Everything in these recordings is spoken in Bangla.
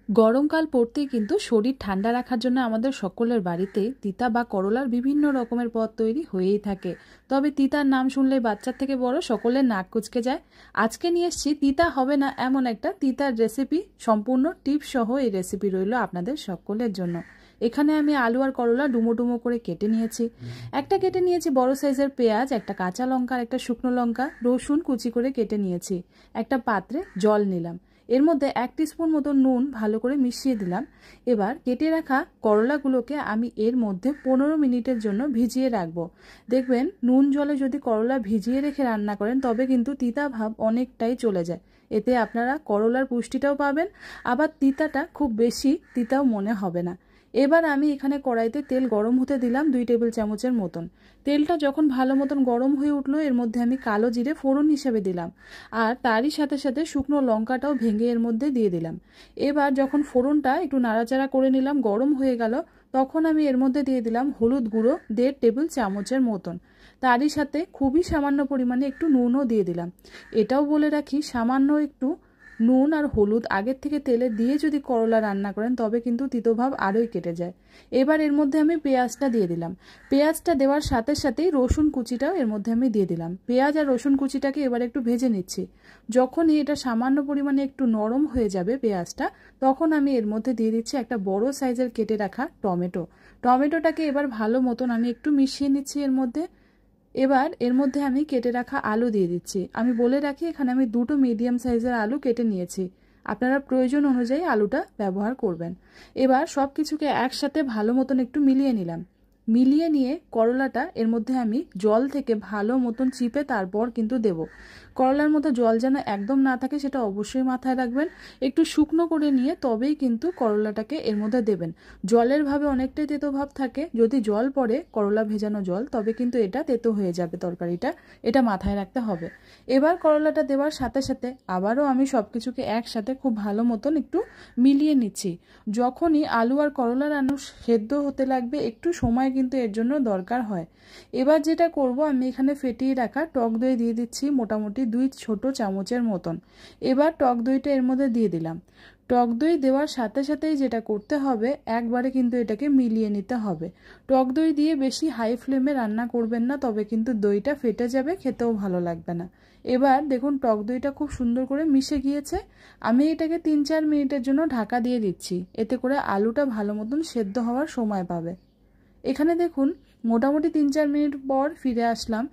গরমকাল পড়তেই কিন্তু শরীর ঠান্ডা রাখার জন্য আমাদের সকলের বাড়িতে তিতা বা করলার বিভিন্ন রকমের পদ তৈরি হয়েই থাকে। তবে তিতার নাম শুনলে বাচ্চা থেকে বড় সকলের নাক কুঁচকে যায়। আজকে নিয়ে এসেছি তিতা হবে না এমন একটা তিতার রেসিপি, সম্পূর্ণ টিপস সহ এই রেসিপি রইল আপনাদের সকলের জন্য। এখানে আমি আলু আর করলা ডুমো ডুমো করে কেটে নিয়েছি। একটা কেটে নিয়েছি বড় সাইজের পেঁয়াজ, একটা কাঁচা লঙ্কা, একটা শুকনো লঙ্কা, রসুন কুচি করে কেটে নিয়েছি। একটা পাত্রে জল নিলাম, এর মধ্যে 1 টিস্পুন মতো নুন ভালো করে মিশিয়ে দিলাম। এবার কেটে রাখা করলাগুলোকে আমি এর মধ্যে 15 মিনিটের জন্য ভিজিয়ে রাখবো। দেখবেন নুন জলে যদি করলা ভিজিয়ে রেখে রান্না করেন তবে কিন্তু তিতা ভাব অনেকটাই চলে যায়। এতে আপনারা করলার পুষ্টিটাও পাবেন, আবার তিতাটা খুব বেশি তিতাও মনে হবে না। এবার আমি এখানে কড়াইতে তেল গরম হতে দিলাম 2 টেবিল চামচের মতন। তেলটা যখন ভালো মতন গরম হয়ে উঠলো এর মধ্যে আমি কালো জিরে ফোড়ন হিসেবে দিলাম, আর তারই সাথে সাথে শুকনো লঙ্কাটাও ভেঙে এর মধ্যে দিয়ে দিলাম। এবার যখন ফোড়নটা একটু নাড়াচাড়া করে নিলাম, গরম হয়ে গেল, তখন আমি এর মধ্যে দিয়ে দিলাম হলুদ গুঁড়ো 1.5 টেবিল চামচের মতন। তারই সাথে খুবই সামান্য পরিমাণে একটু নুনও দিয়ে দিলাম। এটাও বলে রাখি, সামান্য একটু নুন আর হলুদ আগের থেকে তেলে দিয়ে যদি করলা রান্না করেন তবে কিন্তু তিতভাব আরোই কেটে যায়। এবার এর মধ্যে আমি পেঁয়াজটা দিয়ে দিলাম। পেঁয়াজটা দেওয়ার সাথে সাথেই রসুন কুচিটাও এর মধ্যে আমি দিয়ে দিলাম। পেঁয়াজ আর রসুন কুচিটাকে এবার একটু ভেজে নিচ্ছি। যখনই এটা সামান্য পরিমাণে একটু নরম হয়ে যাবে পেঁয়াজটা, তখন আমি এর মধ্যে দিয়ে দিচ্ছি একটা বড় সাইজের কেটে রাখা টমেটো। টমেটোটাকে এবার ভালো মতন আমি একটু মিশিয়ে নিচ্ছি এর মধ্যে। এবার এর মধ্যে আমি কেটে রাখা আলু দিয়ে দিচ্ছি। আমি বলে রাখি এখানে আমি 2টো মিডিয়াম সাইজের আলু কেটে নিয়েছি, আপনারা প্রয়োজন অনুযায়ী আলুটা ব্যবহার করবেন। এবার সব কিছুকে একসাথে ভালো মতন একটু মিলিয়ে নিলাম। মিলিয়ে নিয়ে করলাটা এর মধ্যে আমি জল থেকে ভালো মতন চিপে তারপর কিন্তু দেব। করলার মধ্যে জল যেন একদম না থাকে সেটা অবশ্যই মাথায় রাখবেন। একটু শুকনো করে নিয়ে তবেই কিন্তু করলাটাকে এর মধ্যে দেবেন। জলের ভাবে অনেকটাই তেতো ভাব থাকে, যদি জল পড়ে করলা ভেজানো জল তবে কিন্তু এটা তেতো হয়ে যাবে তরকারিটা, এটা মাথায় রাখতে হবে। এবার করলাটা দেওয়ার সাথে সাথে আবারও আমি সব কিছুকে একসাথে খুব ভালো মতন একটু মিলিয়ে নিচ্ছি। যখনই আলু আর করলা রান্না সেদ্ধ হতে লাগবে একটু সময় কিন্তু এর জন্য দরকার হয়। এবার যেটা করব, আমি এখানে ফেটিয়ে রাখা টক দই দিয়ে দিচ্ছি মোটামুটি 2 ছোট চামচের মতন। এবার টক দইটা এর মধ্যে দিয়ে দিলাম। টক দই দেওয়ার সাথে সাথেই যেটা করতে হবে, একবারে কিন্তু এটাকে মিলিয়ে নিতে হবে। টক দই দিয়ে বেশি হাই ফ্লেমে রান্না করবেন না, তবে কিন্তু দইটা ফেটে যাবে, খেতেও ভালো লাগবে না। এবার দেখুন টক দইটা খুব সুন্দর করে মিশে গিয়েছে। আমি এটাকে 3-4 মিনিটের জন্য ঢাকা দিয়ে দিচ্ছি, এতে করে আলুটা ভালো মতন সেদ্ধ হওয়ার সময় পাবে। এখানে দেখুন মোটামুটি 3-4 মিনিট পর ফিরে আসলাম।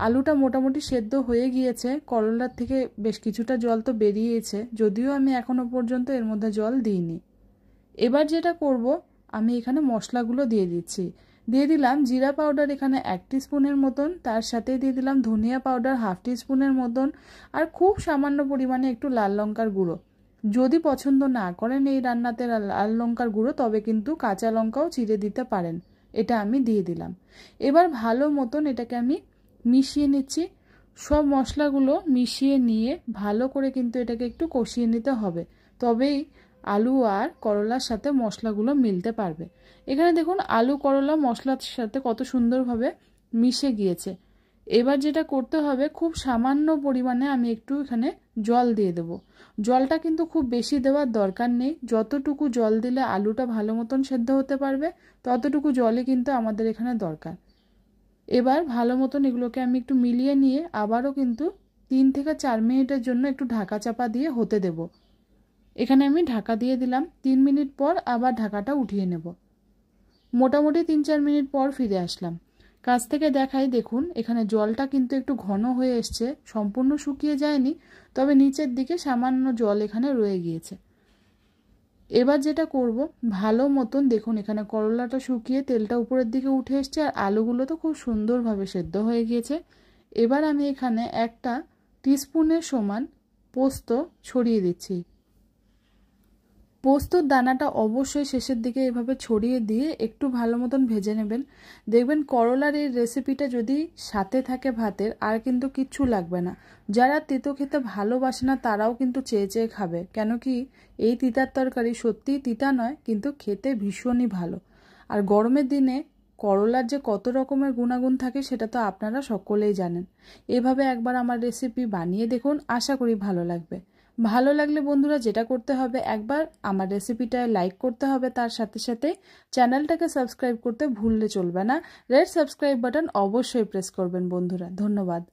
আলুটা মোটামুটি সেদ্ধ হয়ে গিয়েছে, করলার থেকে বেশ কিছুটা জল তো বেরিয়েছে, যদিও আমি এখনো পর্যন্ত এর মধ্যে জল দিইনি। এবার যেটা করব, আমি এখানে মশলাগুলো দিয়ে দিচ্ছি। দিয়ে দিলাম জিরা পাউডার এখানে 1 টিস্পুনের মতন, তার সাথে দিয়ে দিলাম ধনিয়া পাউডার 1/2 টিস্পুনের মতন, আর খুব সামান্য পরিমাণে একটু লাল লঙ্কার গুঁড়ো। যদি পছন্দ না করেন এই রান্নাতে লাল লঙ্কার গুঁড়ো তবে কিন্তু কাঁচা লঙ্কাও চিড়ে দিতে পারেন, এটা আমি দিয়ে দিলাম। এবার ভালো মতন এটাকে আমি মিশিয়ে নিচ্ছি। সব মশলাগুলো মিশিয়ে নিয়ে ভালো করে কিন্তু এটাকে একটু কষিয়ে নিতে হবে, তবেই আলু আর করলার সাথে মশলাগুলো মিলতে পারবে। এখানে দেখুন আলু করলা মশলার সাথে কত সুন্দরভাবে মিশে গিয়েছে। এবার যেটা করতে হবে, খুব সামান্য পরিমাণে আমি একটু এখানে জল দিয়ে দেব। জলটা কিন্তু খুব বেশি দেওয়ার দরকার নেই, যতটুকু জল দিলে আলুটা ভালো মতন সেদ্ধ হতে পারবে ততটুকু জলই কিন্তু আমাদের এখানে দরকার। এবার ভালো মতন এগুলোকে আমি একটু মিলিয়ে নিয়ে আবারও কিন্তু 3 থেকে 4 মিনিটের জন্য একটু ঢাকা চাপা দিয়ে হতে দেব। এখানে আমি ঢাকা দিয়ে দিলাম। 3 মিনিট পর আবার ঢাকাটা উঠিয়ে নেব। মোটামুটি 3-4 মিনিট পর ফিরে আসলাম। কাছ থেকে দেখাই, দেখুন এখানে জলটা কিন্তু একটু ঘন হয়ে এসছে, সম্পূর্ণ শুকিয়ে যায়নি, তবে নিচের দিকে সামান্য জল এখানে রয়ে গিয়েছে। এবার যেটা করব, ভালো মতন দেখুন এখানে করলাটা শুকিয়ে তেলটা উপরের দিকে উঠে এসছে, আর আলুগুলো তো খুব সুন্দরভাবে সেদ্ধ হয়ে গিয়েছে। এবার আমি এখানে 1 টিস্পুনের সমান পোস্ত ছড়িয়ে দিচ্ছি। পোস্তর দানাটা অবশ্যই শেষের দিকে এভাবে ছড়িয়ে দিয়ে একটু ভালো মতন ভেজে নেবেন। দেখবেন করলার এই রেসিপিটা যদি সাথে থাকে ভাতের, আর কিন্তু কিচ্ছু লাগবে না। যারা তেতো খেতে ভালোবাসে না তারাও কিন্তু চেয়ে চেয়ে খাবে, কেন কি এই তিতার তরকারি সত্যিই তিতা নয়, কিন্তু খেতে ভীষণই ভালো। আর গরমের দিনে করলার যে কত রকমের গুণাগুণ থাকে সেটা তো আপনারা সকলেই জানেন। এভাবে একবার আমার রেসিপি বানিয়ে দেখুন, আশা করি ভালো লাগবে। ভালো লাগলে বন্ধুরা যেটা করতে হবে, একবার আমার রেসিপিটায় লাইক করতে হবে, তার সাথে সাথে চ্যানেলটাকে সাবস্ক্রাইব করতে ভুললে চলবে না। রেড সাবস্ক্রাইব বাটন অবশ্যই প্রেস করবেন বন্ধুরা। ধন্যবাদ।